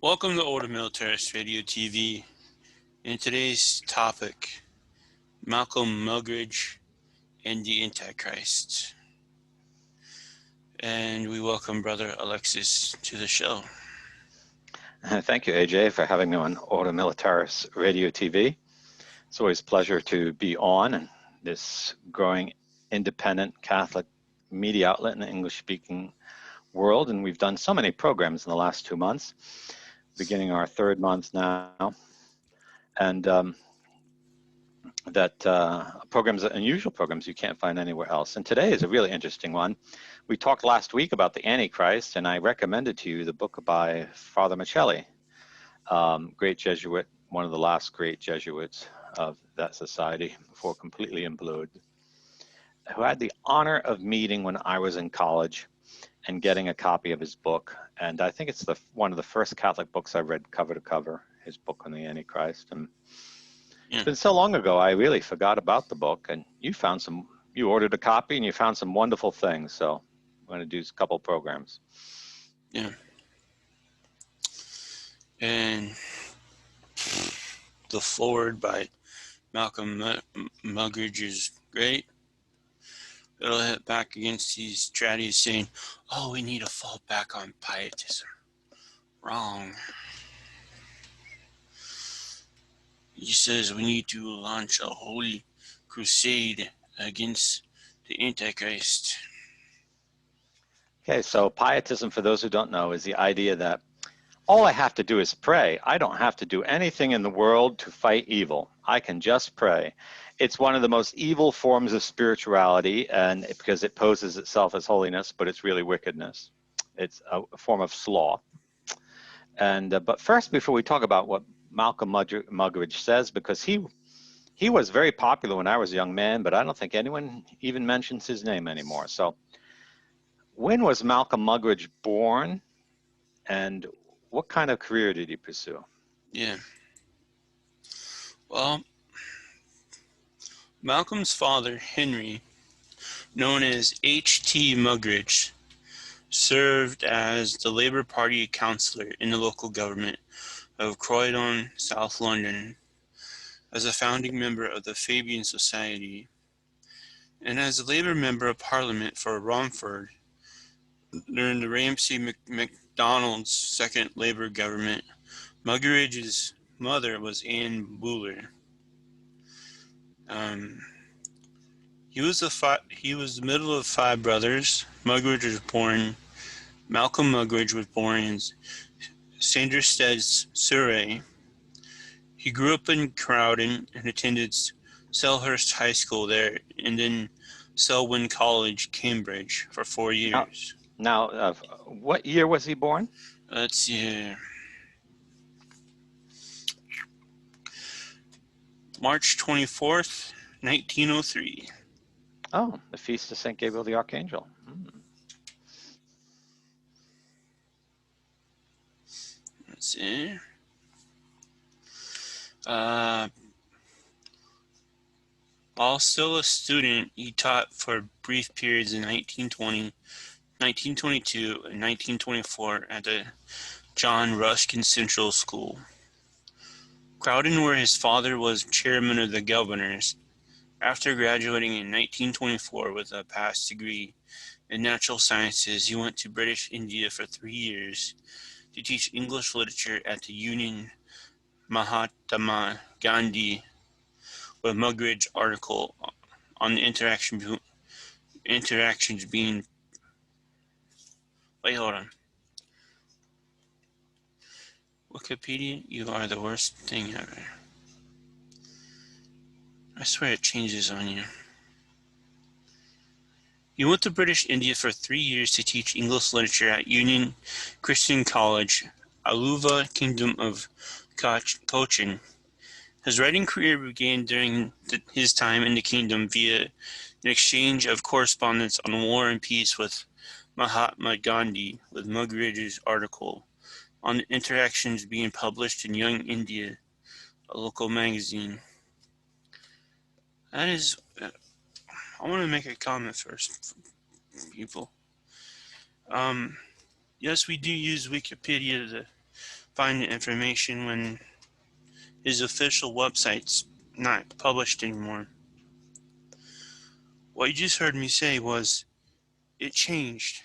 Welcome to Older Militarist Radio TV. In today's topic, Malcolm Muggeridge and the Antichrist. And we welcome Brother Alexis to the show. Thank you, AJ, for having me on Older Militarist Radio TV. It's always a pleasure to be on this growing independent Catholic media outlet in the English-speaking world, and we've done so many programs in the last 2 months, beginning our third month now, and programs, unusual programs you can't find anywhere else. And today is a really interesting one. We talked last week about the Antichrist, and I recommended to you the book by Father Michelli, great Jesuit, one of the last great Jesuits of that society before completely imploded, who had the honor of meeting when I was in college and getting a copy of his book. And I think it's one of the first Catholic books I read cover to cover, his book on the Antichrist. And it's been so long ago, I really forgot about the book. And you ordered a copy and you found some wonderful things. So I'm going to do a couple programs. Yeah. And the forward by Malcolm Muggeridge is great. It'll hit back against these tradies saying, oh, we need to fall back on pietism. Wrong. He says we need to launch a holy crusade against the Antichrist. Okay, so pietism, for those who don't know, is the idea that all I have to do is pray. I don't have to do anything in the world to fight evil. I can just pray. It's one of the most evil forms of spirituality, and because it poses itself as holiness, but it's really wickedness. It's a form of sloth. And but first, before we talk about what Malcolm Muggeridge says, because he was very popular when I was a young man, but I don't think anyone even mentions his name anymore. So when was Malcolm Muggeridge born, and what kind of career did he pursue? Yeah. Well, Malcolm's father, Henry, known as H.T. Muggeridge, served as the Labour Party councillor in the local government of Croydon, South London, as a founding member of the Fabian Society, and as a Labour Member of Parliament for Romford during the Ramsay MacDonald's second Labour government. Muggeridge's mother was Anne Buller. He was the middle of five brothers. Malcolm Muggeridge was born in Sanderstead, Surrey. He grew up in Crowden and attended Selhurst High School there, and then Selwyn College, Cambridge, for 4 years. Now, what year was he born? Let's see here. March 24th, 1903. Oh, the Feast of St. Gabriel the Archangel. Let's see. While still a student, he taught for brief periods in 1920, 1922, and 1924 at the John Ruskin Central School. Crowden, where his father was chairman of the governors. After graduating in 1924 with a pass degree in natural sciences, he went to British India for 3 years to teach English literature at the Union Mahatma Gandhi, with Muggeridge article on the interactions being. Wait, hold on. Wikipedia, you are the worst thing ever. I swear it changes on you. He went to British India for 3 years to teach English literature at Union Christian College, Aluva, Kingdom of Cochin. His writing career began during his time in the kingdom via an exchange of correspondence on war and peace with Mahatma Gandhi, with Muggeridge's article on the interactions being published in Young India, a local magazine. That is, I want to make a comment first, people. Yes, we do use Wikipedia to find the information when his official website's not published anymore. What you just heard me say was, it changed.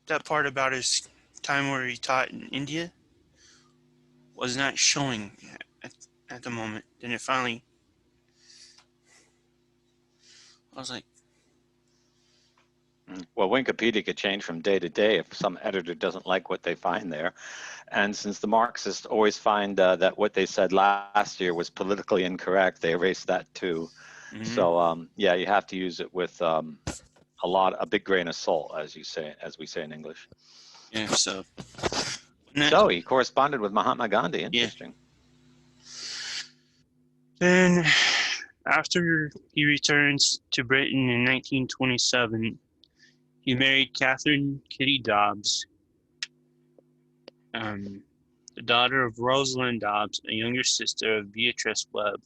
That part about his time where he taught in India was not showing at the moment. Then it finally, I was like, Well, Wikipedia could change from day to day if some editor doesn't like what they find there. And since the Marxists always find that what they said last year was politically incorrect, they erase that too. So yeah, you have to use it with a big grain of salt, as we say in English. yeah, so. So he corresponded with Mahatma Gandhi. Interesting. Then, after he returns to Britain in 1927, he married Catherine Kitty Dobbs, the daughter of Rosalind Dobbs, a younger sister of Beatrice Webb.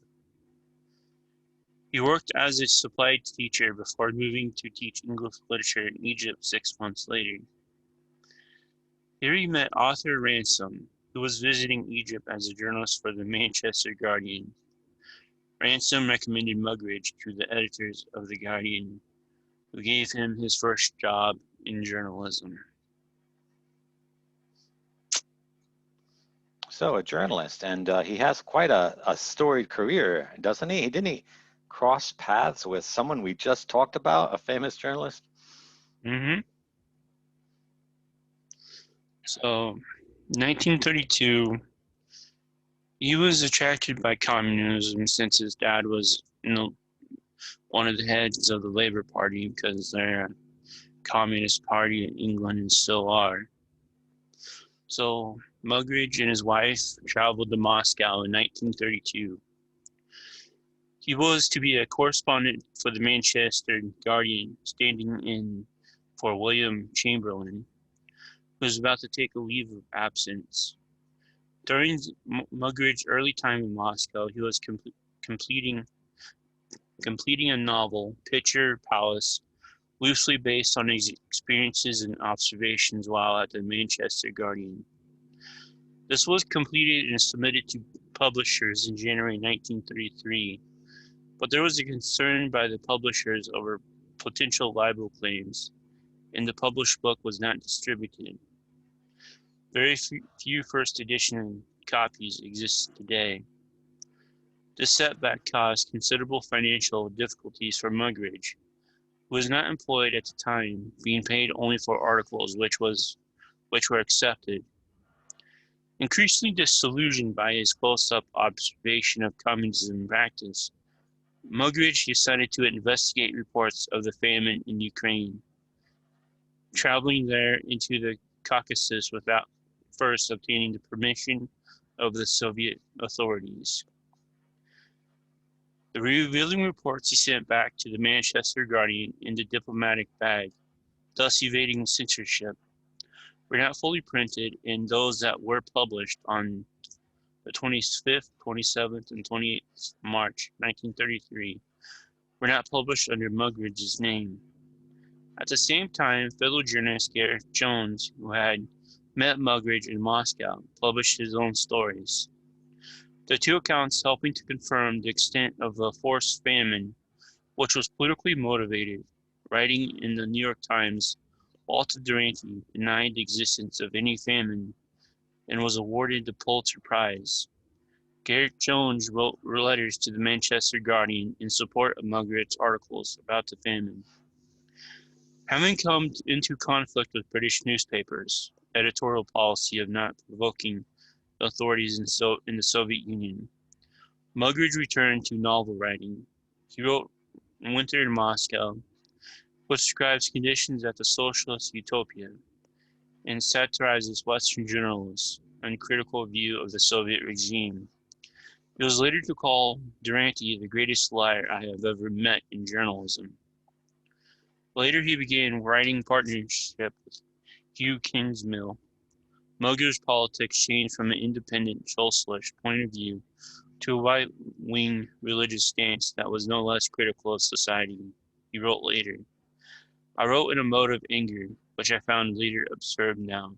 He worked as a supply teacher before moving to teach English literature in Egypt 6 months later. Here he met Arthur Ransome, who was visiting Egypt as a journalist for the Manchester Guardian. Ransome recommended Muggeridge to the editors of the Guardian, who gave him his first job in journalism. So a journalist, and he has quite a storied career, doesn't he? Didn't he cross paths with someone we just talked about, a famous journalist? Mm-hmm. So, 1932, he was attracted by communism since his dad was, one of the heads of the Labour Party, because they're a communist party in England and still are. So Muggeridge and his wife traveled to Moscow in 1932. He was to be a correspondent for the Manchester Guardian, standing in for William Chamberlain, who was about to take a leave of absence. During Muggeridge's early time in Moscow, he was completing a novel, Picture Palace, loosely based on his experiences and observations while at the Manchester Guardian. This was completed and submitted to publishers in January 1933, but there was a concern by the publishers over potential libel claims, and the published book was not distributed. Very few first edition copies exist today. This setback caused considerable financial difficulties for Muggeridge, who was not employed at the time, being paid only for articles which were accepted. Increasingly disillusioned by his close-up observation of communism in practice, Muggeridge decided to investigate reports of the famine in Ukraine, traveling there into the Caucasus without first obtaining the permission of the Soviet authorities. The revealing reports he sent back to the Manchester Guardian in the diplomatic bag, thus evading censorship, were not fully printed, and those that were published on the 25th, 27th, and 28th March 1933 were not published under Muggeridge's name. At the same time, fellow journalist Gareth Jones, who had met Muggeridge in Moscow, published his own stories. The two accounts helping to confirm the extent of the forced famine, which was politically motivated. Writing in the New York Times, Walter Durante denied the existence of any famine and was awarded the Pulitzer Prize. Gareth Jones wrote letters to the Manchester Guardian in support of Muggeridge's articles about the famine. Having come into conflict with British newspapers' editorial policy of not provoking the authorities in the Soviet Union, Muggeridge returned to novel writing. He wrote Winter in Moscow, which describes conditions at the socialist utopia and satirizes Western journalists' uncritical view of the Soviet regime. He was later to call Durante the greatest liar I have ever met in journalism. Later he began writing partnership with Hugh Kingsmill. Muggeridge's politics changed from an independent socialist point of view to a right-wing religious stance that was no less critical of society. He wrote later, "I wrote in a mode of anger, which I found later absurd now.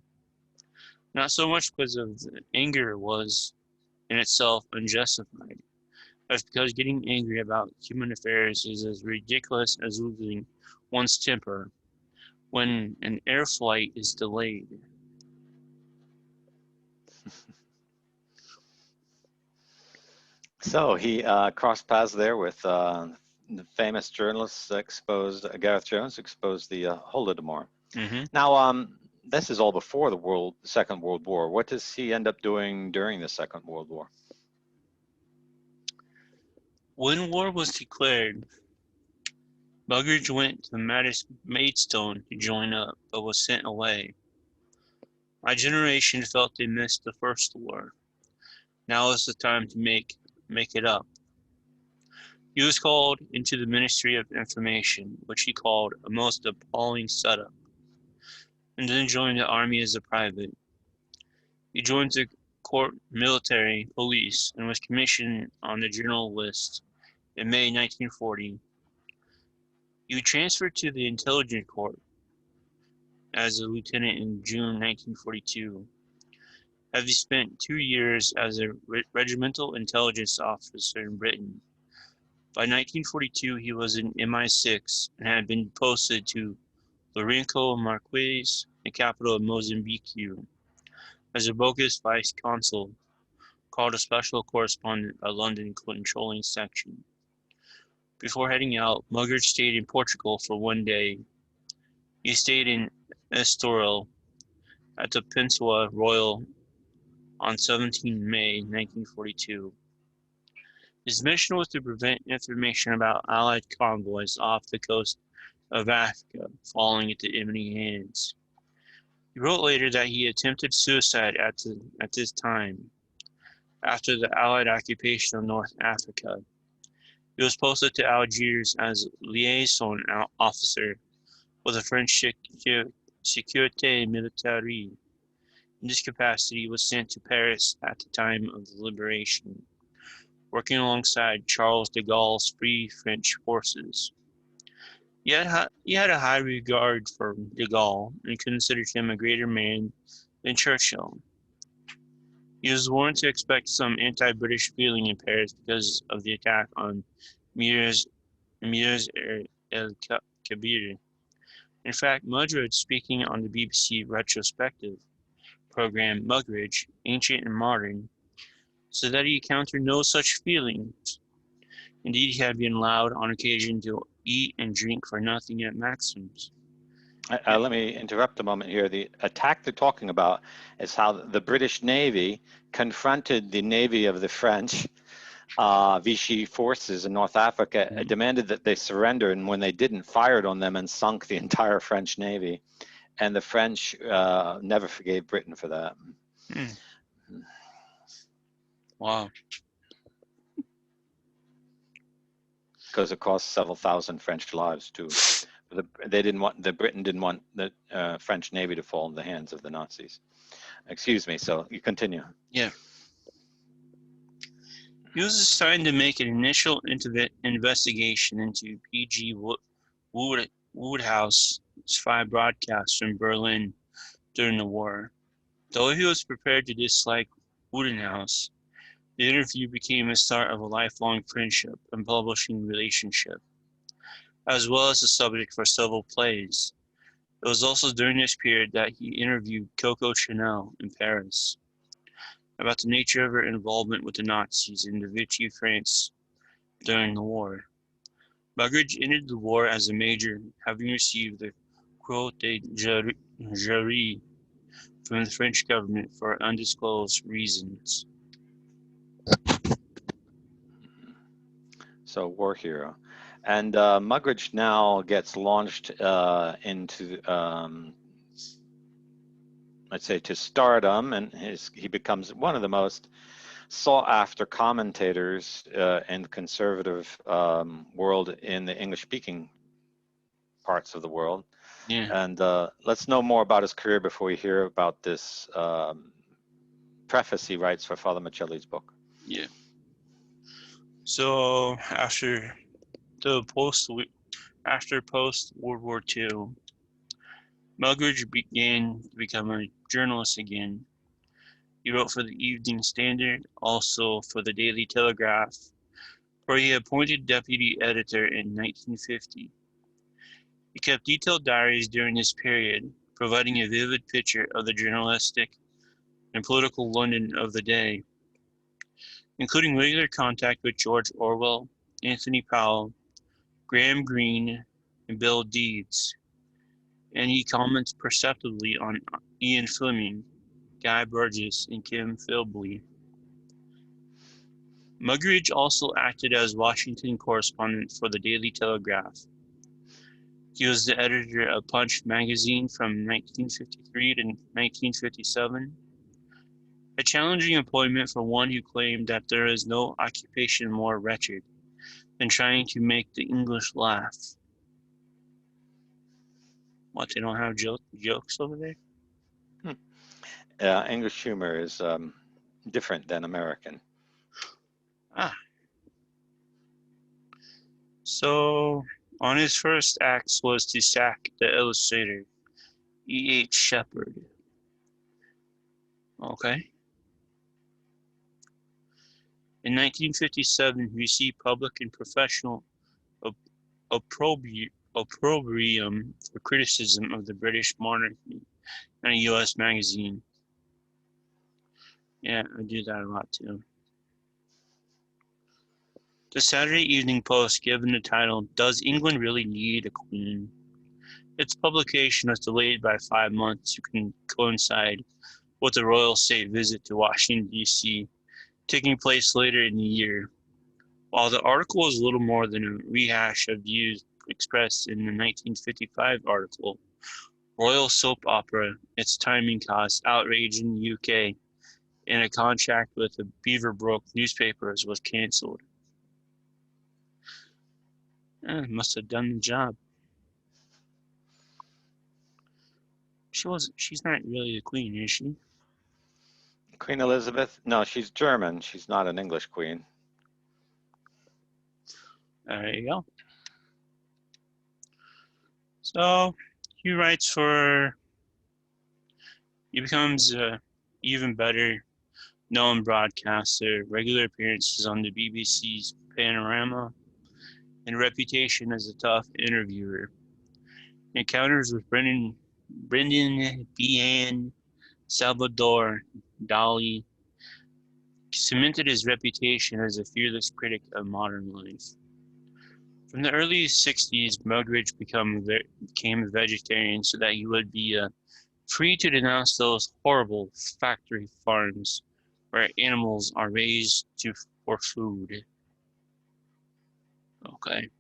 not so much because of the anger was in itself unjustified, but because getting angry about human affairs is as ridiculous as losing one's temper when an air flight is delayed. So he crossed paths there with the famous journalist exposed Gareth Jones exposed the Holodomor. Mm-hmm. Now, this is all before the Second World War. What does he end up doing during the Second World War? When war was declared, Muggeridge went to Maidstone to join up, but was sent away. My generation felt they missed the first war. Now is the time to make it up. He was called into the Ministry of Information, which he called a most appalling setup, and then joined the army as a private. He joined the court military police and was commissioned on the general list in May 1940. He transferred to the intelligence corps as a lieutenant in June 1942. Having spent 2 years as a regimental intelligence officer in Britain. By 1942 he was in MI6 and had been posted to Lourenço Marques, the capital of Mozambique, as a bogus vice-consul, called a special correspondent by London controlling section. Before heading out, Muggeridge stayed in Portugal for 1 day. He stayed in Estoril at the Peninsula Royal on 17 May 1942. His mission was to prevent information about Allied convoys off the coast of Africa falling into enemy hands. He wrote later that he attempted suicide at this time, after the Allied occupation of North Africa. He was posted to Algiers as liaison officer with the French Sécurité Militaire. In this capacity, he was sent to Paris at the time of the liberation, working alongside Charles de Gaulle's Free French forces. He had a high regard for de Gaulle and considered him a greater man than Churchill. He was warned to expect some anti-British feeling in Paris because of the attack on Mirs el-Kabir. In fact, Muggeridge, speaking on the BBC retrospective program Muggeridge, Ancient and Modern, said that he encountered no such feelings. Indeed, he had been allowed on occasion to eat and drink for nothing at Maxim's. Let me interrupt a moment here. The attack they're talking about is how the British Navy confronted the Navy of the French Vichy forces in North Africa, demanded that they surrender, and when they didn't, fired on them and sunk the entire French Navy. And the French never forgave Britain for that. Wow. Because it cost several thousand French lives too. Britain didn't want the French Navy to fall in the hands of the Nazis. Excuse me, so you continue. Yeah. He was assigned to make an initial investigation into P.G. Woodhouse's spy broadcasts from Berlin during the war. Though he was prepared to dislike Woodhouse, the interview became the start of a lifelong friendship and publishing relationship, as well as the subject for several plays. It was also during this period that he interviewed Coco Chanel in Paris about the nature of her involvement with the Nazis in the Vichy France during the war. Muggeridge entered the war as a major, having received the Croix de Jury from the French government for undisclosed reasons. So, war hero. And Muggeridge now gets launched into, let's say, to stardom, and he becomes one of the most sought-after commentators in the conservative world in the English-speaking parts of the world. Yeah. And let's know more about his career before we hear about this preface he writes for Father Michelli's book. Yeah. So after post World War II, Muggeridge began to become a journalist again. He wrote for the Evening Standard, also for the Daily Telegraph, where he appointed deputy editor in 1950. He kept detailed diaries during this period, providing a vivid picture of the journalistic and political London of the day, including regular contact with George Orwell, Anthony Powell, Graham Greene, and Bill Deeds, and he comments perceptibly on Ian Fleming, Guy Burgess, and Kim Philby. Muggeridge also acted as Washington correspondent for the Daily Telegraph. He was the editor of Punch magazine from 1953 to 1957, a challenging employment for one who claimed that there is no occupation more wretched than trying to make the English laugh. What, they don't have jokes over there? English humor is different than American. Ah. So, on his first acts was to sack the illustrator, E.H. Shepard. Okay. In 1957, he received public and professional opprobrium for criticism of the British monarchy in a U.S. magazine. Yeah, I do that a lot too. The Saturday Evening Post, given the title, Does England Really Need a Queen? Its publication was delayed by 5 months to coincide with the royal state visit to Washington, D.C., taking place later in the year. While the article was little more than a rehash of views expressed in the 1955 article, Royal Soap Opera, its timing caused outrage in the UK, and a contract with the Beaverbrook newspapers was cancelled. Must have done the job. She's not really the queen, is she? Queen Elizabeth? No, she's German. She's not an English queen. There you go. So he writes for, he becomes a even better known broadcaster, regular appearances on the BBC's Panorama, and reputation as a tough interviewer. Encounters with Brendan Behan, Salvador Dali cemented his reputation as a fearless critic of modern life. From the early 60s, Muggeridge became a vegetarian so that he would be free to denounce those horrible factory farms where animals are raised for food. Okay.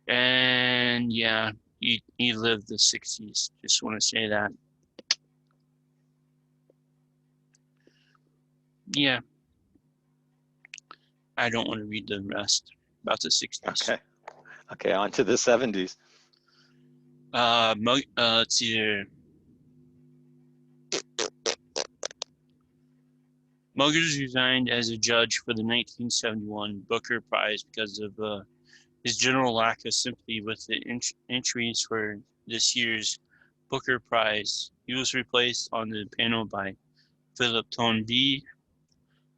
And yeah, he lived the 60s. Just want to say that. Yeah, I don't want to read the rest about the 60s. Okay, on to the 70s. Let's see here. Muggeridge resigned as a judge for the 1971 Booker Prize because of his general lack of sympathy with the entries for this year's Booker Prize. He was replaced on the panel by Philip Toynbee.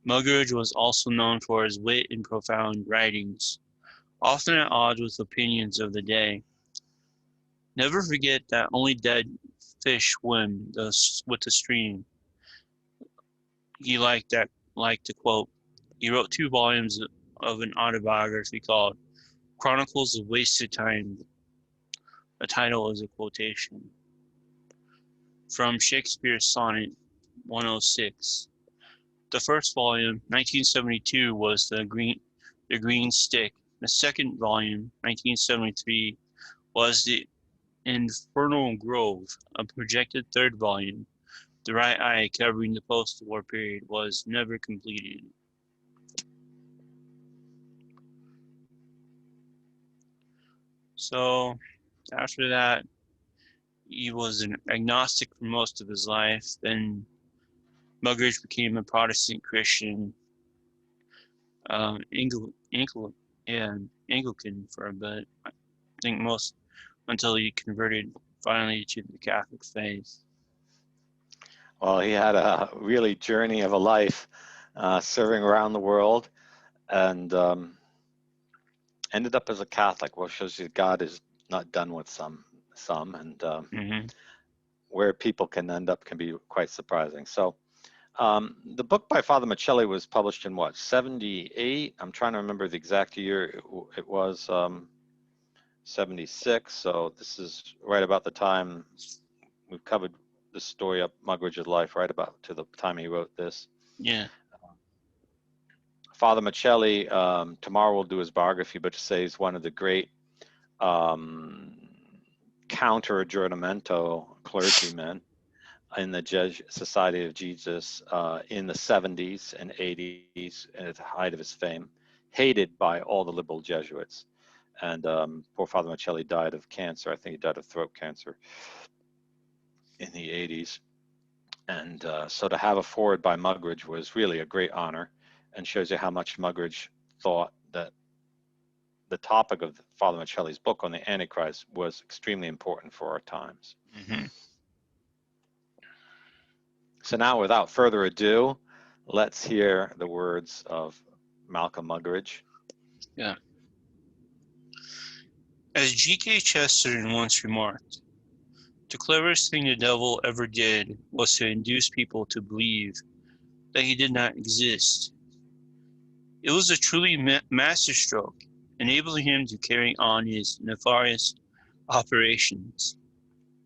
Muggeridge was also known for his wit and profound writings, often at odds with opinions of the day. Never forget that only dead fish swim with the stream. He liked to quote. He wrote 2 volumes of an autobiography called Chronicles of Wasted Time. The title is a quotation from Shakespeare's Sonnet 106. The first volume, 1972, was The Green Stick. The second volume, 1973, was The Infernal Grove. A projected third volume, The Right Eye, covering the post-war period, was never completed. So, after that, he was an agnostic for most of his life. Then Muggeridge became a Protestant Christian, Anglican for a bit. I think most until he converted finally to the Catholic faith. Well, he had a really journey of a life, serving around the world, and ended up as a Catholic. Well, shows you God is not done with some, and Mm-hmm. where people can end up can be quite surprising. So, the book by Father Michelli was published in what, 78? I'm trying to remember the exact year. It was 76. So this is right about the time we've covered the story of Muggeridge's life, right about to the time he wrote this. Yeah. Father Michelli, tomorrow we'll do his biography, but to say he's one of the great um, counter-aggiornamento clergymen in the Society of Jesus in the 70s and 80s, and at the height of his fame, hated by all the liberal Jesuits. And poor Father Michelli died of cancer. I think he died of throat cancer in the 80s. And so to have a forward by Muggeridge was really a great honor, and shows you how much Muggeridge thought that the topic of Father Michelli's book on the Antichrist was extremely important for our times. Mm-hmm. So now, without further ado, let's hear the words of Malcolm Muggeridge. Yeah. As G.K. Chesterton once remarked, the cleverest thing the devil ever did was to induce people to believe that he did not exist. It was a truly masterstroke, enabling him to carry on his nefarious operations,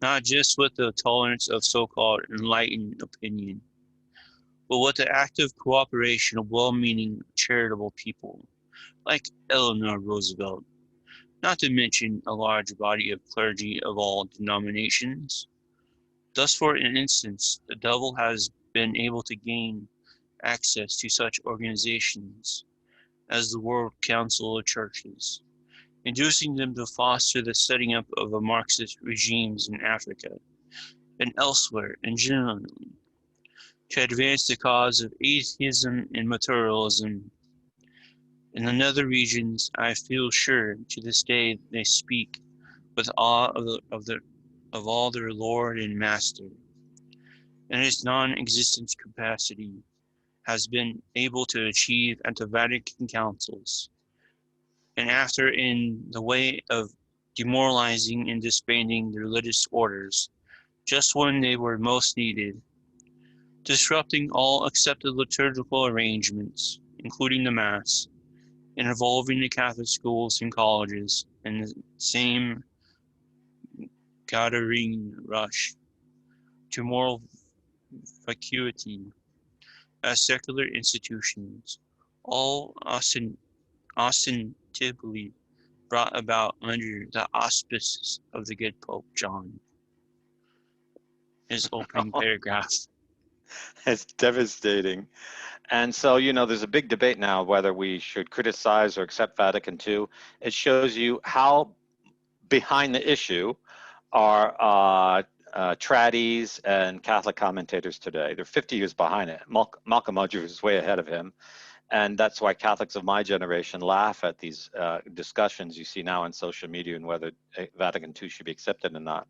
not just with the tolerance of so-called enlightened opinion, but with the active cooperation of well-meaning, charitable people, like Eleanor Roosevelt, not to mention a large body of clergy of all denominations. Thus, for instance, the devil has been able to gain access to such organizations as the World Council of Churches, inducing them to foster the setting up of a Marxist regimes in Africa and elsewhere, and generally to advance the cause of atheism and materialism. In the nether regions, I feel sure to this day they speak with awe of all their Lord and Master, and his non-existent capacity has been able to achieve at the Vatican councils, and after in the way of demoralizing and disbanding the religious orders just when they were most needed, disrupting all accepted liturgical arrangements, including the Mass, and involving the Catholic schools and colleges in the same Gadarene rush to moral vacuity as secular institutions, all ostensibly brought about under the auspices of the good Pope John. His opening paragraph. It's devastating. And so, there's a big debate now whether we should criticize or accept Vatican II. It shows you how behind the issue are tradies and Catholic commentators today. They're 50 years behind it. Malcolm Muggeridge is way ahead of him. And that's why Catholics of my generation laugh at these discussions you see now on social media and whether Vatican II should be accepted or not.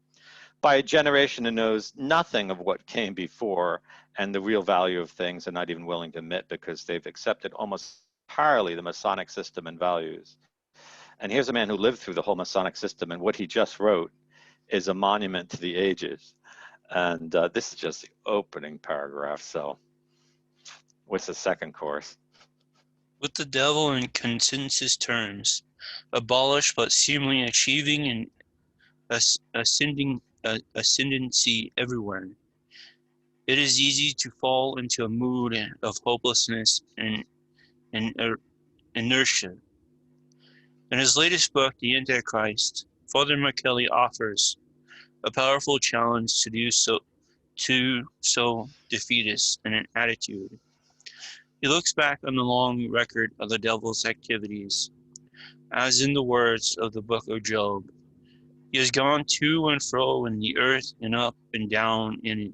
By a generation who knows nothing of what came before and the real value of things, and not even willing to admit because they've accepted almost entirely the Masonic system and values. And here's a man who lived through the whole Masonic system, and what he just wrote is a monument to the ages. And this is just the opening paragraph. So what's the second course? With the devil in consensus terms, abolished but seemingly achieving an ascendancy everywhere, it is easy to fall into a mood of hopelessness and inertia. In his latest book, The Antichrist, Father Michelli offers a powerful challenge to so defeatist in an attitude. He looks back on the long record of the devil's activities, as in the words of the book of Job. He has gone to and fro in the earth and up and down in it,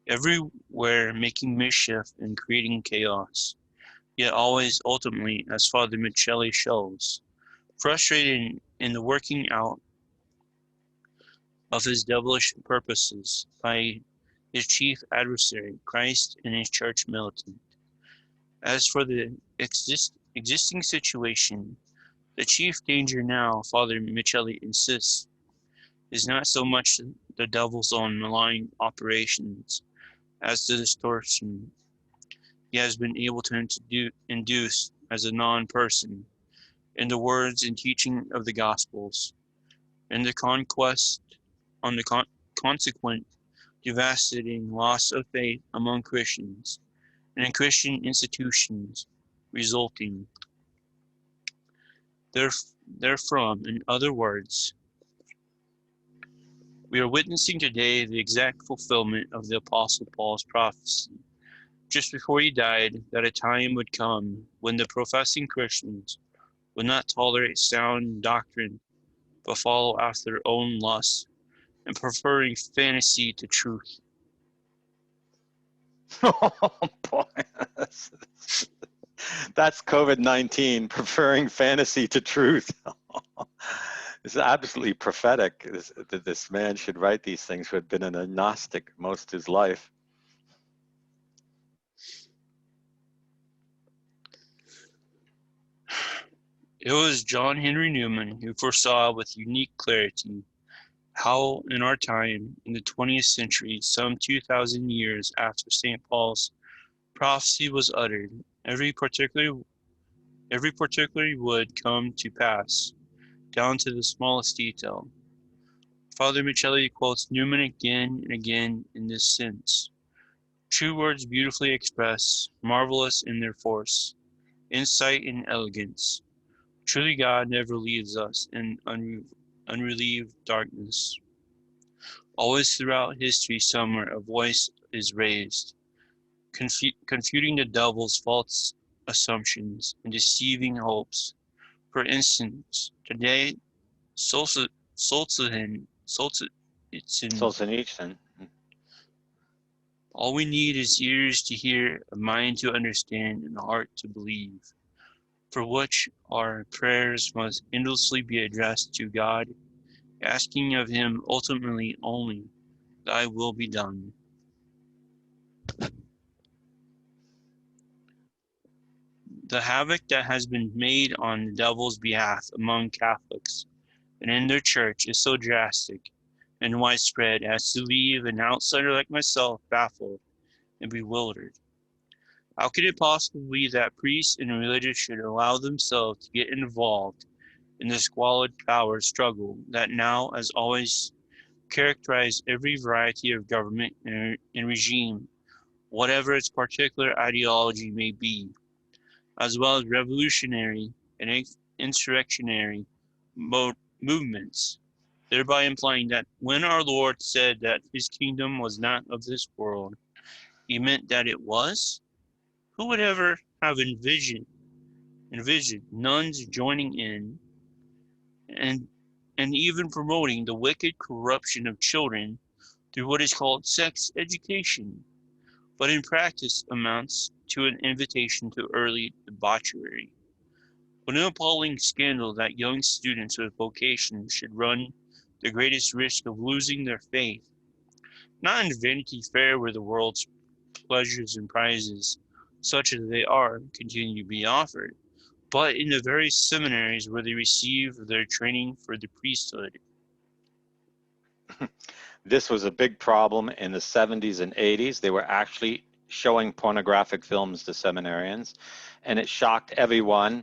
everywhere making mischief and creating chaos, yet always ultimately, as Father Michelli shows, frustrated in the working out of his devilish purposes by his chief adversary, Christ, and his church militant. As for the existing situation, the chief danger now, Father Michelli insists, is not so much the devil's own malign operations as the distortion he has been able to induce as a non-person in the words and teaching of the Gospels, and the conquest on the consequent devastating loss of faith among Christians and in Christian institutions resulting therefrom. In other words, we are witnessing today the exact fulfillment of the Apostle Paul's prophecy just before he died, that a time would come when the professing Christians would not tolerate sound doctrine, but follow after their own lusts, and preferring fantasy to truth. Oh boy, that's COVID-19, preferring fantasy to truth. It's absolutely prophetic that this man should write these things who had been an agnostic most of his life. It was John Henry Newman who foresaw with unique clarity how in our time, in the 20th century, some 2,000 years after St. Paul's prophecy was uttered, every particular would come to pass, down to the smallest detail. Father Michelli quotes Newman again and again in this sense. True words beautifully express, marvelous in their force, insight and elegance. Truly God never leaves us in unrelieved darkness. Always throughout history somewhere a voice is raised, confuting the devil's false assumptions and deceiving hopes. For instance, today, Solzhenitsyn, Solzhenitsyn. all we need is ears to hear, a mind to understand, and a heart to believe, for which our prayers must endlessly be addressed to God, asking of him ultimately only, thy will be done. The havoc that has been made on the devil's behalf among Catholics and in their church is so drastic and widespread as to leave an outsider like myself baffled and bewildered. How could it possibly be that priests and religious should allow themselves to get involved in the squalid power struggle that now, as always, characterize every variety of government and regime, whatever its particular ideology may be, as well as revolutionary and insurrectionary movements, thereby implying that when our Lord said that his kingdom was not of this world, he meant that it was? Who would ever have envisioned nuns joining in and even promoting the wicked corruption of children through what is called sex education, but in practice amounts to an invitation to early debauchery? What an appalling scandal that young students with vocation should run the greatest risk of losing their faith, not in Vanity Fair where the world's pleasures and prizes, such as they are, continue to be offered, but in the very seminaries where they receive their training for the priesthood. This was a big problem in the 70s and 80s. They were actually showing pornographic films to seminarians, and it shocked everyone.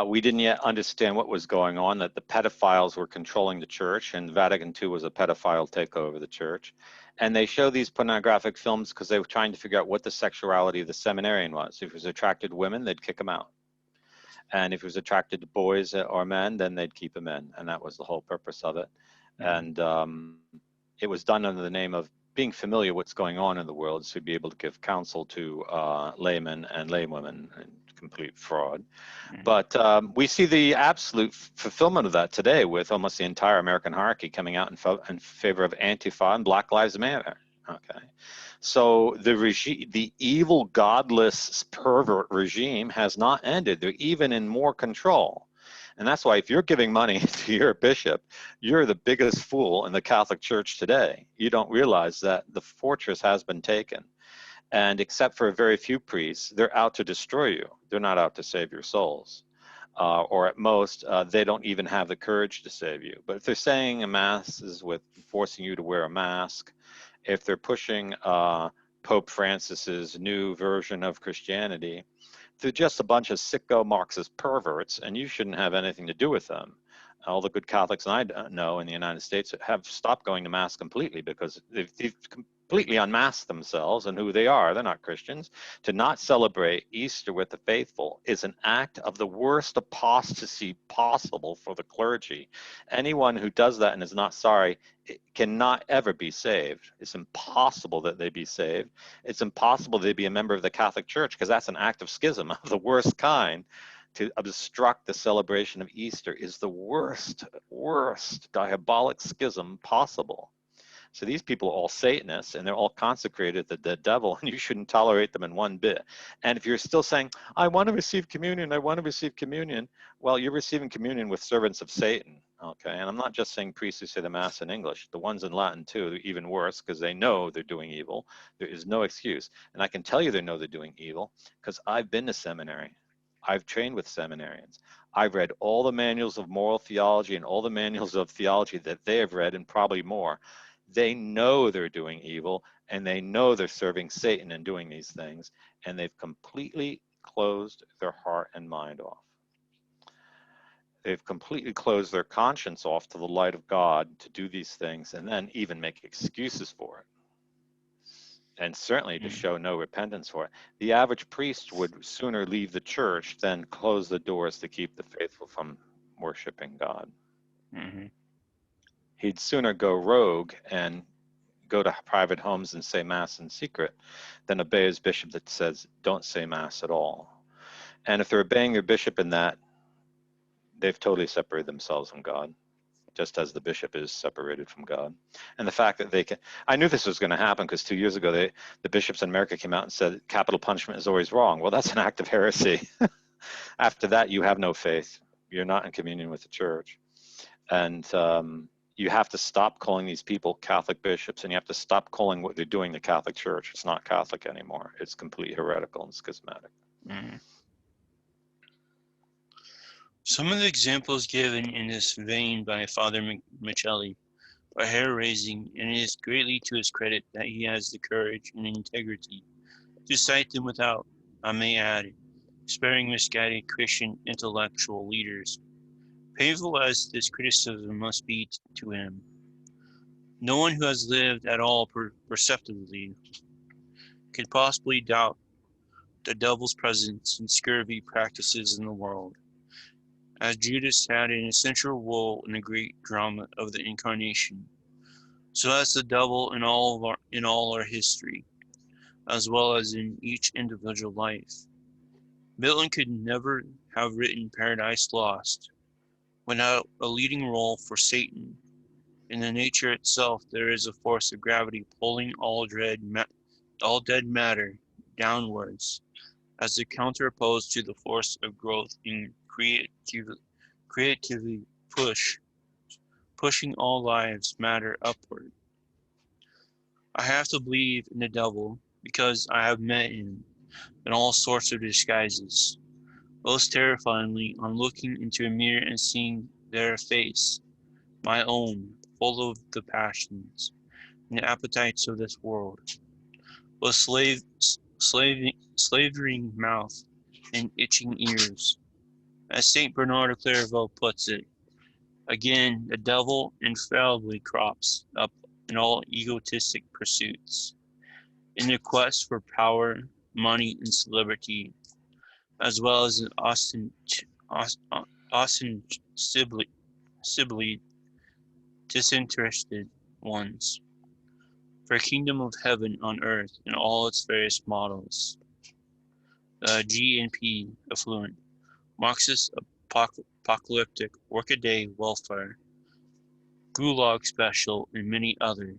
We didn't yet understand what was going on, that the pedophiles were controlling the church, and Vatican II was a pedophile takeover of the church. And they show these pornographic films because they were trying to figure out what the sexuality of the seminarian was. If he was attracted to women, they'd kick him out. And if he was attracted to boys or men, then they'd keep him in. And that was the whole purpose of it. And it was done under the name of being familiar with what's going on in the world, so to be able to give counsel to laymen and laywomen, and complete fraud. But we see the absolute fulfillment of that today with almost the entire American hierarchy coming out in favor of Antifa and Black Lives Matter. Okay, so the evil, godless, pervert regime has not ended. They're even in more control. And that's why if you're giving money to your bishop, you're the biggest fool in the Catholic Church today. You don't realize that the fortress has been taken. And except for a very few priests, they're out to destroy you. They're not out to save your souls. Or at most, they don't even have the courage to save you. But if they're saying a mass is with forcing you to wear a mask, if they're pushing Pope Francis's new version of Christianity, they're just a bunch of sicko Marxist perverts, and you shouldn't have anything to do with them. All the good Catholics I know in the United States have stopped going to Mass completely because they've completely unmasked themselves and who they are. They're not Christians. To not celebrate Easter with the faithful is an act of the worst apostasy possible for the clergy. Anyone who does that and is not sorry cannot ever be saved. It's impossible that they be saved. It's impossible they be a member of the Catholic Church because that's an act of schism of the worst kind. To obstruct the celebration of Easter is the worst diabolic schism possible. So these people are all Satanists and they're all consecrated to the devil, and you shouldn't tolerate them in one bit. And if you're still saying, I want to receive communion, well, you're receiving communion with servants of Satan. Okay, and I'm not just saying priests who say the Mass in English. The ones in Latin too, they're even worse because they know they're doing evil. There is no excuse. And I can tell you they know they're doing evil because I've been to seminary. I've trained with seminarians. I've read all the manuals of moral theology and all the manuals of theology that they have read and probably more. They know they're doing evil and they know they're serving Satan and doing these things, and they've completely closed their heart and mind off. They've completely closed their conscience off to the light of God to do these things and then even make excuses for it. And certainly to show no repentance for it. The average priest would sooner leave the church than close the doors to keep the faithful from worshiping God. Mm-hmm. He'd sooner go rogue and go to private homes and say Mass in secret than obey his bishop that says, don't say Mass at all. And if they're obeying their bishop in that, they've totally separated themselves from God, just as the bishop is separated from God. And the fact that they can, I knew this was going to happen because 2 years ago, the bishops in America came out and said capital punishment is always wrong. Well, that's an act of heresy. After that, you have no faith. You're not in communion with the church. And you have to stop calling these people Catholic bishops, and you have to stop calling what they're doing the Catholic Church. It's not Catholic anymore. It's completely heretical and schismatic. Mm-hmm. Some of the examples given in this vein by Father Michelli are hair-raising, and it is greatly to his credit that he has the courage and integrity to cite them without, I may add, sparing misguided Christian intellectual leaders. Painful as this criticism must be to him, no one who has lived at all perceptibly could possibly doubt the devil's presence and scurvy practices in the world, as Judas had an essential role in the great drama of the Incarnation. So has the devil in all our history, as well as in each individual life. Milton could never have written Paradise Lost without a leading role for Satan. In the nature itself, there is a force of gravity pulling all dead matter downwards, as the counterpose to the force of growth in creativity pushing all lives matter upward. I have to believe in the devil because I have met him in all sorts of disguises. Most terrifyingly, on looking into a mirror and seeing their face, my own, full of the passions and the appetites of this world, with slavering mouth and itching ears. As Saint Bernard of Clairvaux puts it, again, the devil infallibly crops up in all egotistic pursuits, in the quest for power, money, and celebrity, as well as in ostensibly disinterested ones, for a kingdom of heaven on earth in all its various models. G&P affluent, Marxist apocalyptic, workaday welfare, gulag special, and many other.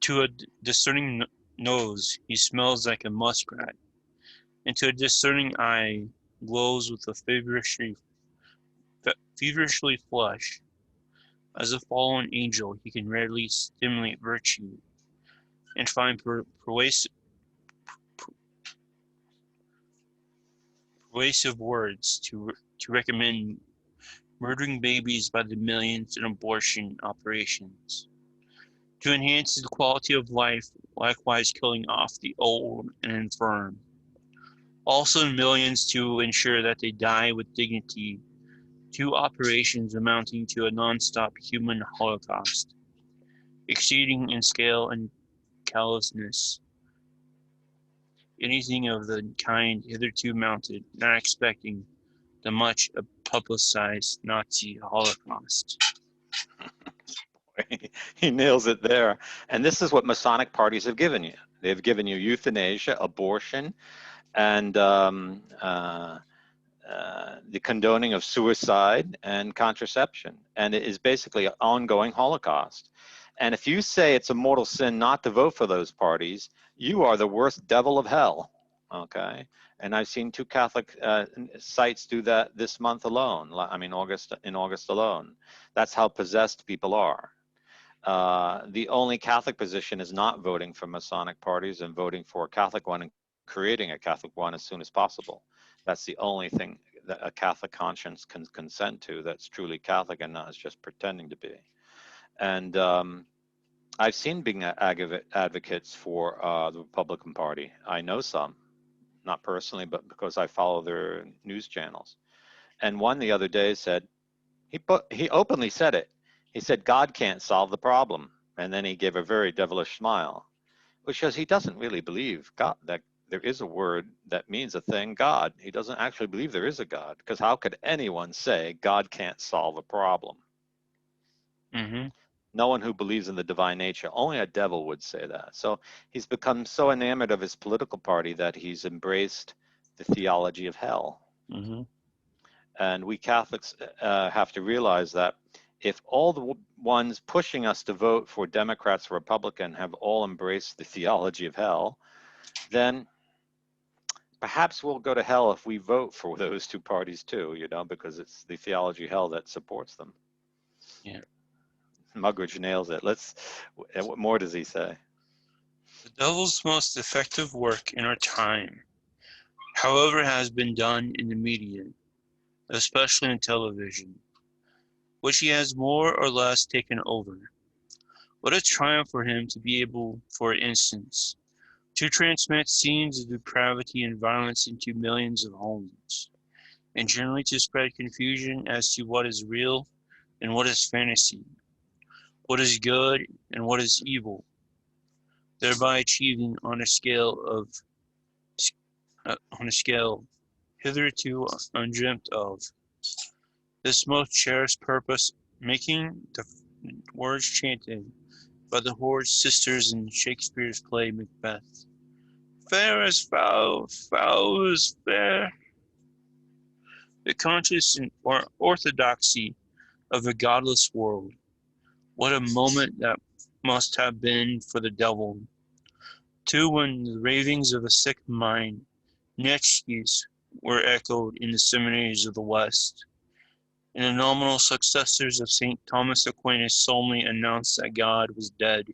To a discerning nose, he smells like a muskrat, and to a discerning eye, glows with a feverishly flush. As a fallen angel, he can readily stimulate virtue and find persuasive words to recommend murdering babies by the millions in abortion operations, to enhance the quality of life, likewise killing off the old and infirm. Also millions to ensure that they die with dignity, two operations amounting to a non-stop human holocaust, exceeding in scale and callousness anything of the kind hitherto mounted, not expecting the much publicized Nazi Holocaust. He nails it there. And this is what Masonic parties have given you. They've given you euthanasia, abortion, and the condoning of suicide and contraception. And it is basically an ongoing Holocaust. And if you say it's a mortal sin not to vote for those parties, you are the worst devil of hell. Okay. And I've seen two Catholic sites do that this month alone. I mean, in August alone. That's how possessed people are. The only Catholic position is not voting for Masonic parties and voting for a Catholic one and creating a Catholic one as soon as possible. That's the only thing that a Catholic conscience can consent to that's truly Catholic and not just pretending to be. And I've seen being advocates for the Republican Party. I know some, not personally, but because I follow their news channels. And one the other day said, he openly said it. He said, God can't solve the problem. And then he gave a very devilish smile, which shows he doesn't really believe God, that there is a word that means a thing, God. He doesn't actually believe there is a God, because how could anyone say God can't solve a problem? Mm-hmm. No one who believes in the divine nature, only a devil would say that. So he's become so enamored of his political party that he's embraced the theology of hell. Mm-hmm. And we Catholics have to realize that if all the ones pushing us to vote for Democrats or Republican have all embraced the theology of hell, then perhaps we'll go to hell if we vote for those two parties too, because it's the theology of hell that supports them. Yeah. Muggeridge nails it. What more does he say? The devil's most effective work in our time, however, has been done in the media, especially in television, which he has more or less taken over. What a triumph for him to be able, for instance, to transmit scenes of depravity and violence into millions of homes, and generally to spread confusion as to what is real and what is fantasy, what is good and what is evil, thereby achieving on a scale hitherto undreamt of, this most cherished purpose, making the words chanted by the Hoard's sisters in Shakespeare's play Macbeth. Fair is foul, foul is fair. The conscious and orthodoxy of a godless world. What a moment that must have been for the devil, too, when the ravings of a sick mind, Nietzsche's, were echoed in the seminaries of the West, and the nominal successors of St. Thomas Aquinas solemnly announced that God was dead.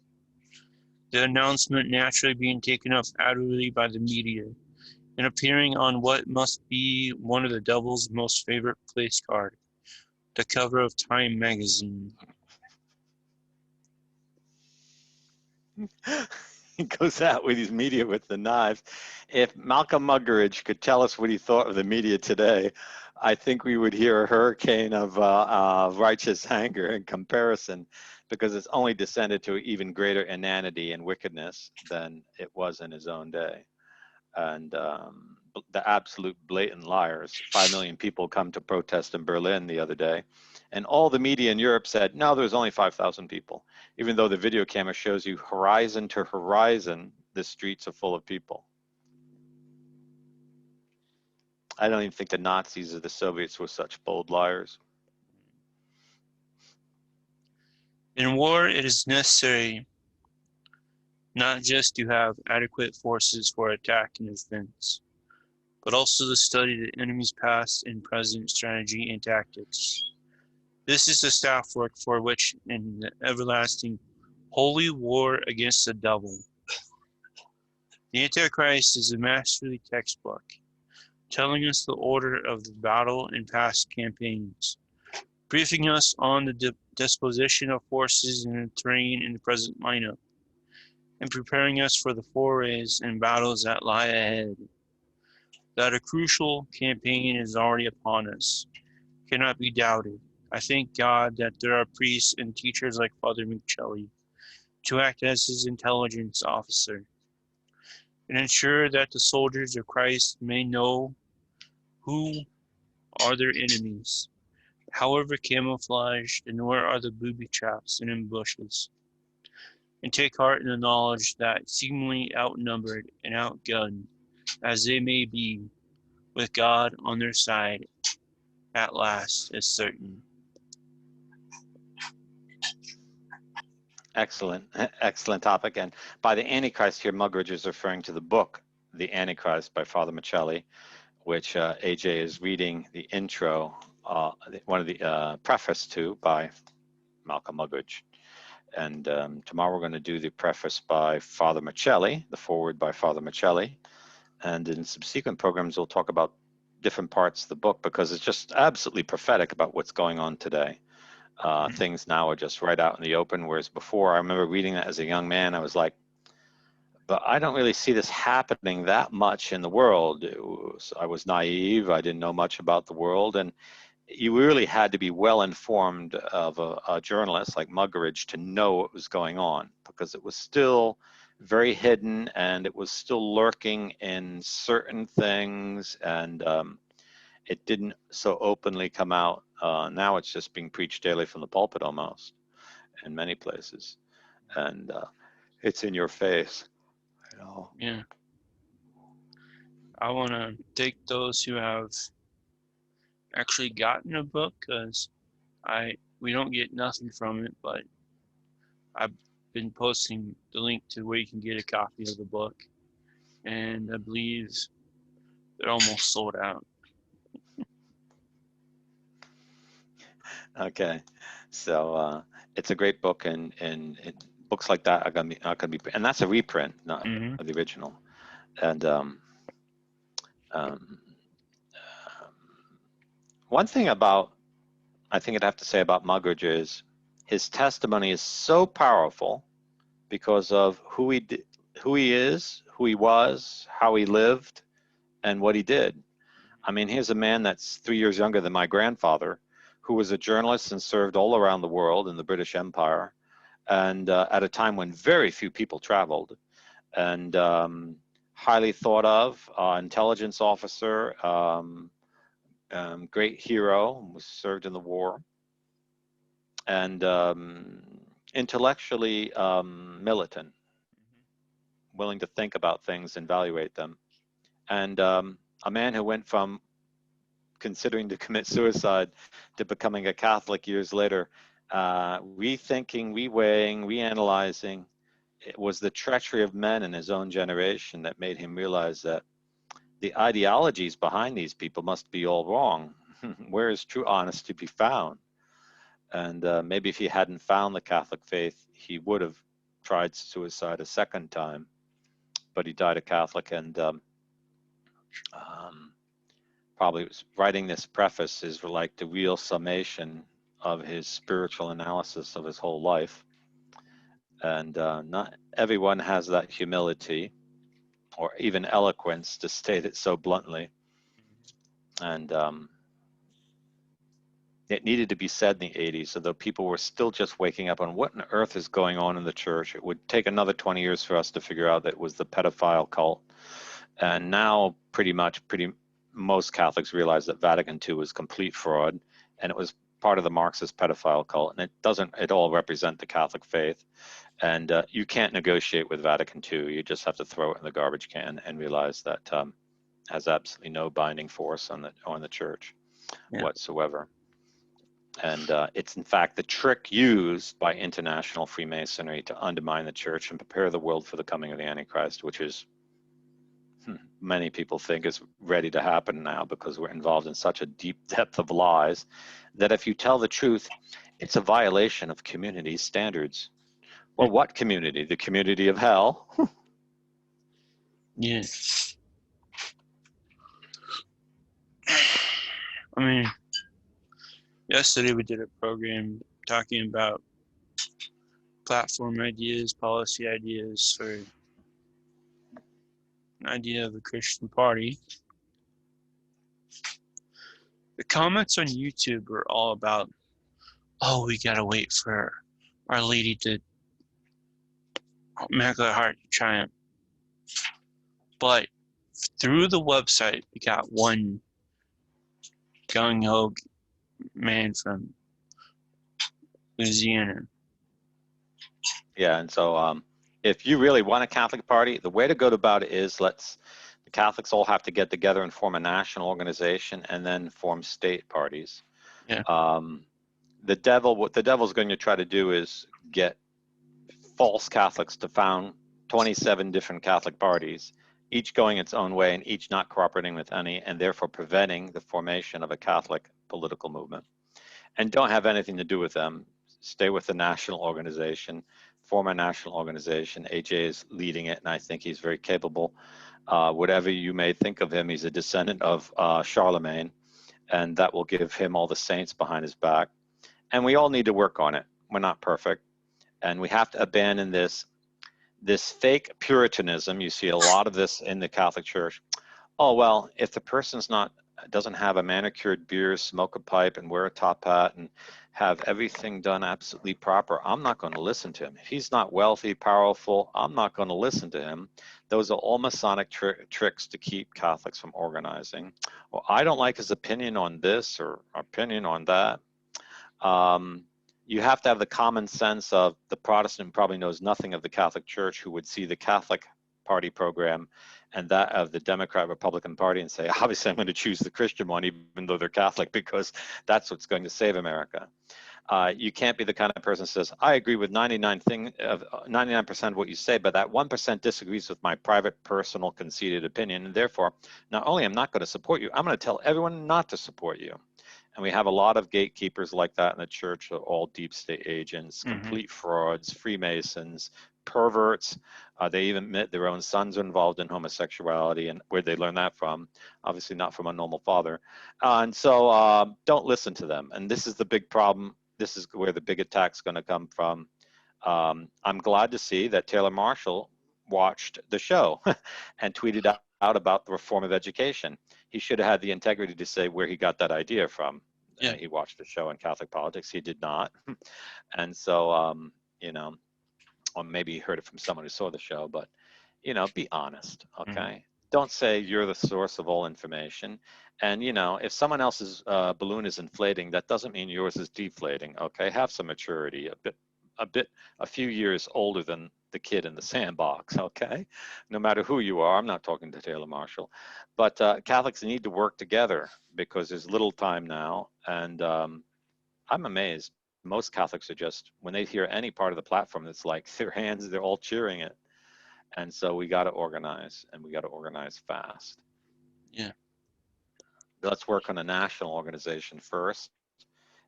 The announcement naturally being taken up utterly by the media, and appearing on what must be one of the devil's most favorite place card, the cover of Time magazine. He goes out with his media with the knives. If Malcolm Muggeridge could tell us what he thought of the media today, I think we would hear a hurricane of righteous anger in comparison, because it's only descended to even greater inanity and wickedness than it was in his own day. And the absolute blatant liars. 5 million people come to protest in Berlin the other day, and all the media in Europe said, no, there was only 5,000 people, even though the video camera shows you horizon to horizon, the streets are full of people. I don't even think the Nazis or the Soviets were such bold liars. In war, it is necessary not just to have adequate forces for attack and defense, but also to study the enemy's past and present strategy and tactics. This is the staff work for which in the everlasting holy war against the devil. The Antichrist is a masterly textbook, telling us the order of the battle in past campaigns, briefing us on the disposition of forces and the terrain in the present lineup, and preparing us for the forays and battles that lie ahead. That a crucial campaign is already upon us cannot be doubted. I thank God that there are priests and teachers like Father Muggeridge to act as his intelligence officer and ensure that the soldiers of Christ may know who are their enemies, however camouflaged, and where are the booby traps and ambushes, and take heart in the knowledge that, seemingly outnumbered and outgunned as they may be, with God on their side, at last is certain. Excellent, excellent topic. And by the Antichrist here, Muggeridge is referring to the book, The Antichrist by Father Michelli, which AJ is reading the intro, one of the preface to by Malcolm Muggeridge. And tomorrow we're going to do the preface by Father Michelli, the foreword by Father Michelli. And in subsequent programs, we'll talk about different parts of the book because it's just absolutely prophetic about what's going on today. Things now are just right out in the open, whereas before, I remember reading that as a young man, I was like, but I don't really see this happening that much in the world. I was naive. I didn't know much about the world. And you really had to be well informed of a journalist like Muggeridge to know what was going on, because it was still very hidden and it was still lurking in certain things, and it didn't so openly come out. Now it's just being preached daily from the pulpit almost in many places, and it's in your face. You know. Yeah. I want to thank those who have actually gotten a book, because we don't get nothing from it, but I've been posting the link to where you can get a copy of the book, and I believe they're almost sold out. Okay, so it's a great book, and books like that are gonna be, and that's a reprint, not Mm-hmm. the original. And um, one thing about, I think I'd have to say about Muggeridge is his testimony is so powerful because of who he is, who he was, how he lived, and what he did. I mean, here's a man that's 3 years younger than my grandfather, who was a journalist and served all around the world in the British Empire, and at a time when very few people traveled, and highly thought of, intelligence officer, great hero, was served in the war, and intellectually militant, willing to think about things and evaluate them, and a man who went from considering to commit suicide to becoming a Catholic years later, rethinking, reweighing, reanalyzing. It was the treachery of men in his own generation that made him realize that the ideologies behind these people must be all wrong. Where is true honesty to be found? And maybe if he hadn't found the Catholic faith, he would have tried suicide a second time. But he died a Catholic, and probably writing this preface is like the real summation of his spiritual analysis of his whole life. And not everyone has that humility or even eloquence to state it so bluntly. And it needed to be said in the 80s, although people were still just waking up on what on earth is going on in the church. It would take another 20 years for us to figure out that it was the pedophile cult. And now most Catholics realize that Vatican II was complete fraud, and it was part of the Marxist pedophile cult, and it doesn't at all represent the Catholic faith. And you can't negotiate with Vatican II. You just have to throw it in the garbage can and realize that has absolutely no binding force on the church whatsoever. And it's in fact the trick used by international Freemasonry to undermine the church and prepare the world for the coming of the Antichrist, which is many people think is ready to happen now because we're involved in such a deep depth of lies that if you tell the truth, it's a violation of community standards. Well, what community? The community of hell? Yeah. I mean, yesterday we did a program talking about platform ideas, policy ideas for an idea of a Christian party. The comments on YouTube were all about, oh, we gotta wait for Our Lady to Immaculate Heart to triumph. But through the website, we got one gung ho man from Louisiana. Yeah, and so if you really want a Catholic party, the way to go about it is the Catholics all have to get together and form a national organization and then form state parties. Yeah. What the devil's going to try to do is get false Catholics to found 27 different Catholic parties, each going its own way and each not cooperating with any, and therefore preventing the formation of a Catholic political movement. And don't have anything to do with them. Stay with the national organization, form a national organization. AJ is leading it, and I think he's very capable. Whatever you may think of him, he's a descendant of Charlemagne, and that will give him all the saints behind his back. And we all need to work on it. We're not perfect, and we have to abandon this fake Puritanism. You see a lot of this in the Catholic Church. Oh, well, if the person's doesn't have a manicured beard, smoke a pipe, and wear a top hat, and have everything done absolutely proper, I'm not going to listen to him. If he's not wealthy, powerful, I'm not going to listen to him. Those are all Masonic tricks to keep Catholics from organizing. Well, I don't like his opinion on this or opinion on that. You have to have the common sense of the Protestant probably knows nothing of the Catholic Church, who would see the Catholic Party program and that of the Democrat Republican Party and say, obviously I'm going to choose the Christian one even though they're Catholic because that's what's going to save America. You can't be the kind of person who says, I agree with 99% of what you say, but that 1% disagrees with my private, personal, conceited opinion, and therefore not only am I not going to support you, I'm going to tell everyone not to support you. And we have a lot of gatekeepers like that in the church, all deep state agents, complete frauds, Freemasons, perverts. They even admit their own sons are involved in homosexuality, and where'd they learn that from? Obviously not from a normal father. And so don't listen to them. And this is the big problem. This is where the big attack's going to come from. I'm glad to see that Taylor Marshall watched the show and tweeted out about the reform of education. He should have had the integrity to say where he got that idea from. Yeah. He watched the show in Catholic politics. He did not. And so, or maybe he heard it from someone who saw the show, but, be honest, okay? Don't say you're the source of all information. And, if someone else's balloon is inflating, that doesn't mean yours is deflating, okay? Have some maturity, a few years older than the kid in the sandbox, okay? No matter who you are, I'm not talking to Taylor Marshall, but Catholics need to work together because there's little time now. And I'm amazed. Most Catholics are just, when they hear any part of the platform, it's like they're all cheering it. And so we got to organize, and we got to organize fast. Yeah. Let's work on a national organization first.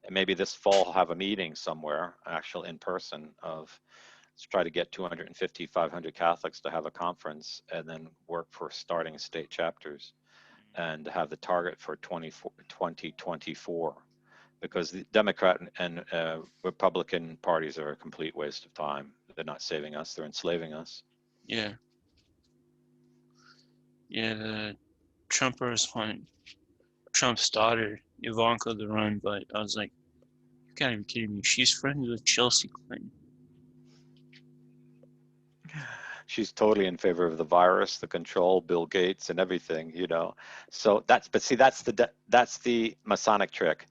And maybe this fall have a meeting somewhere, actual in person, of let's try to get 250, 500 Catholics to have a conference and then work for starting state chapters and have the target for 2024. Because the Democrat and Republican parties are a complete waste of time. They're not saving us, they're enslaving us. Yeah. Yeah, the Trumpers want Trump's daughter, Ivanka, to run, but I was like, you gotta be kidding me. She's friends with Chelsea Clinton. She's totally in favor of the virus, the control, Bill Gates, and everything, So that's the Masonic trick.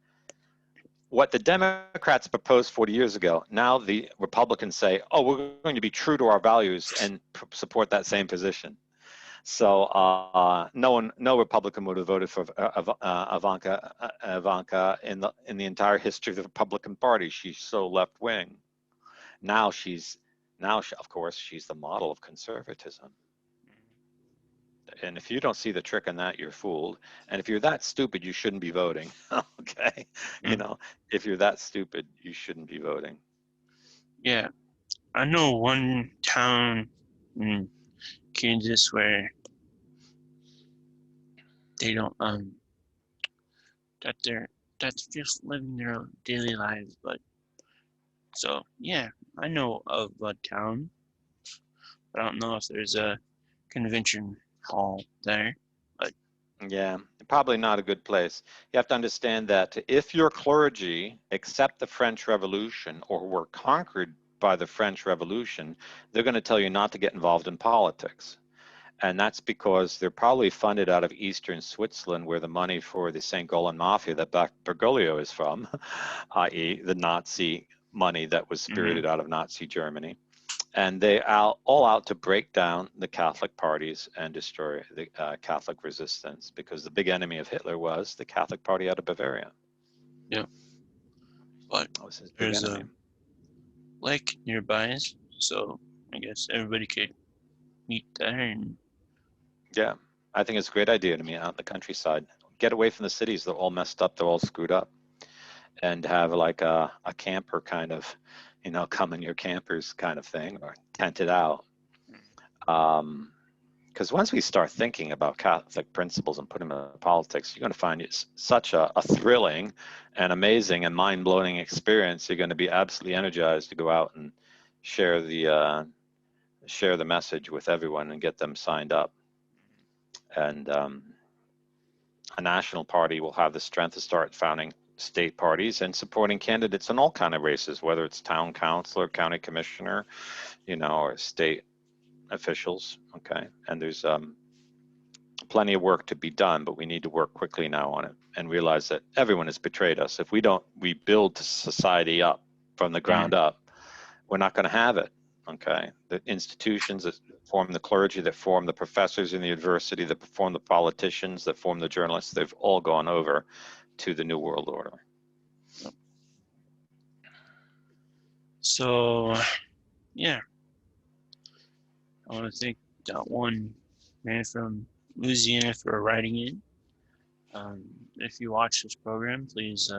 What the Democrats proposed 40 years ago, now the Republicans say, oh, we're going to be true to our values and support that same position. So no Republican would have voted for Ivanka in the entire history of the Republican Party. She's so left wing. Now, of course, she's the model of conservatism. And if you don't see the trick in that, you're fooled. And if you're that stupid, you shouldn't be voting. Okay, Mm. if you're that stupid, you shouldn't be voting. Yeah, I know one town in Kansas where they don't that they're that's just living their daily lives, but so yeah, I know of a town, but I don't know if there's a convention hall there. But Yeah, probably not a good place. You have to understand that if your clergy accept the French Revolution or were conquered by the French Revolution, they're going to tell you not to get involved in politics. And that's because they're probably funded out of Eastern Switzerland, where the money for the St. Gallen Mafia that Bergoglio is from, i.e., the Nazi money that was mm-hmm, spirited out of Nazi Germany. And they are all out to break down the Catholic parties and destroy the Catholic resistance, because the big enemy of Hitler was the Catholic Party out of Bavaria. yeah, but That was his big there's enemy. a lake nearby, so I guess everybody could meet there and Yeah, I think it's a great idea to meet out in the countryside. Get away from the cities. They're all messed up. They're all screwed up. And have like a camper kind of, come in your campers kind of thing, or tent it out. Because once we start thinking about Catholic principles and putting them in politics, you're going to find it's such a thrilling and amazing and mind-blowing experience. You're going to be absolutely energized to go out and share the message with everyone and get them signed up. And a national party will have the strength to start founding state parties and supporting candidates in all kind of races, whether it's town councilor, county commissioner, or state officials. Okay, and there's plenty of work to be done, but we need to work quickly now on it and realize that everyone has betrayed us. If we don't rebuild society up from the ground mm, up, we're not going to have it. Okay, the institutions that form the clergy, that form the professors in the university, that form the politicians, that form the journalists, they've all gone over to the New World Order. yep. So yeah, I want to thank that one man from Louisiana for writing in. If you watch this program, please,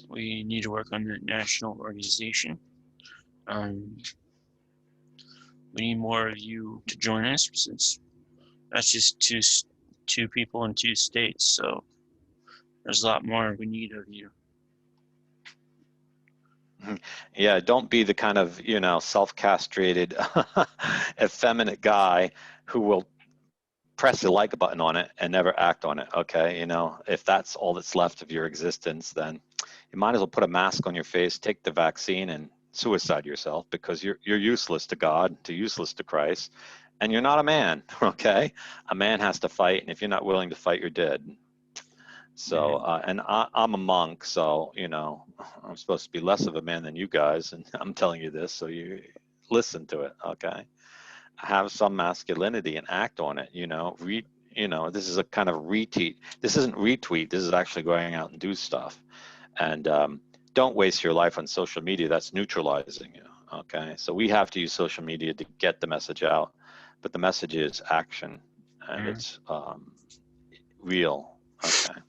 we need to work on the national organization. Um, we need more of you to join us since that's just two people in two states. So there's a lot more we need of you. Yeah, don't be the kind of, self-castrated, effeminate guy who will press the like button on it and never act on it. Okay, if that's all that's left of your existence, then you might as well put a mask on your face, take the vaccine, and suicide yourself, because you're useless to God, useless to Christ, and you're not a man. Okay, a man has to fight, and if you're not willing to fight, you're dead. So, Mm-hmm. and I'm a monk, so I'm supposed to be less of a man than you guys, and I'm telling you this, so you listen to it. Okay, have some masculinity and act on it. This is a kind of retweet. This isn't retweet. This is actually going out and do stuff. And don't waste your life on social media. That's neutralizing you. Okay, so we have to use social media to get the message out, but the message is action, and Mm-hmm. it's real. Okay.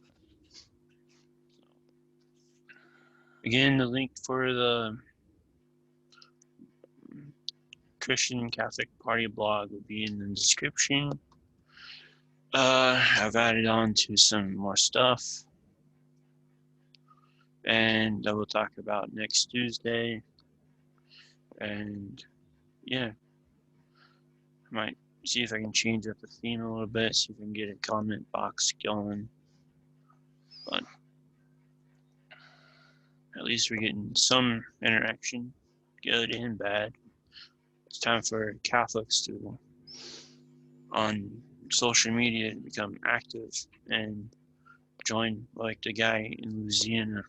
Again, the link for the Christian Catholic Party blog will be in the description. I've added on to some more stuff, and I will talk about next Tuesday. And yeah, I might see if I can change up the theme a little bit, see if I can get a comment box going. But at least we're getting some interaction, good and bad. It's time for Catholics to, on social media, to become active and join, like the guy in Louisiana.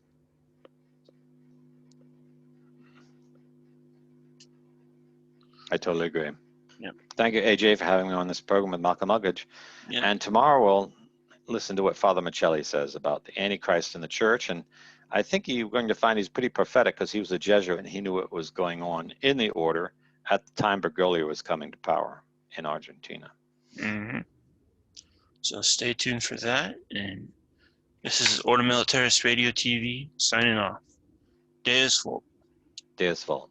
I totally agree. Yep. Thank you, AJ, for having me on this program with Malcolm Muggeridge. Yep. And tomorrow we'll listen to what Father Michelli says about the Antichrist in the church. And I think you're going to find he's pretty prophetic, because he was a Jesuit and he knew what was going on in the order at the time Bergoglio was coming to power in Argentina. Mm-hmm. So stay tuned for that. And this is Order Militaris Radio TV signing off. Deus Volt. Deus Volt.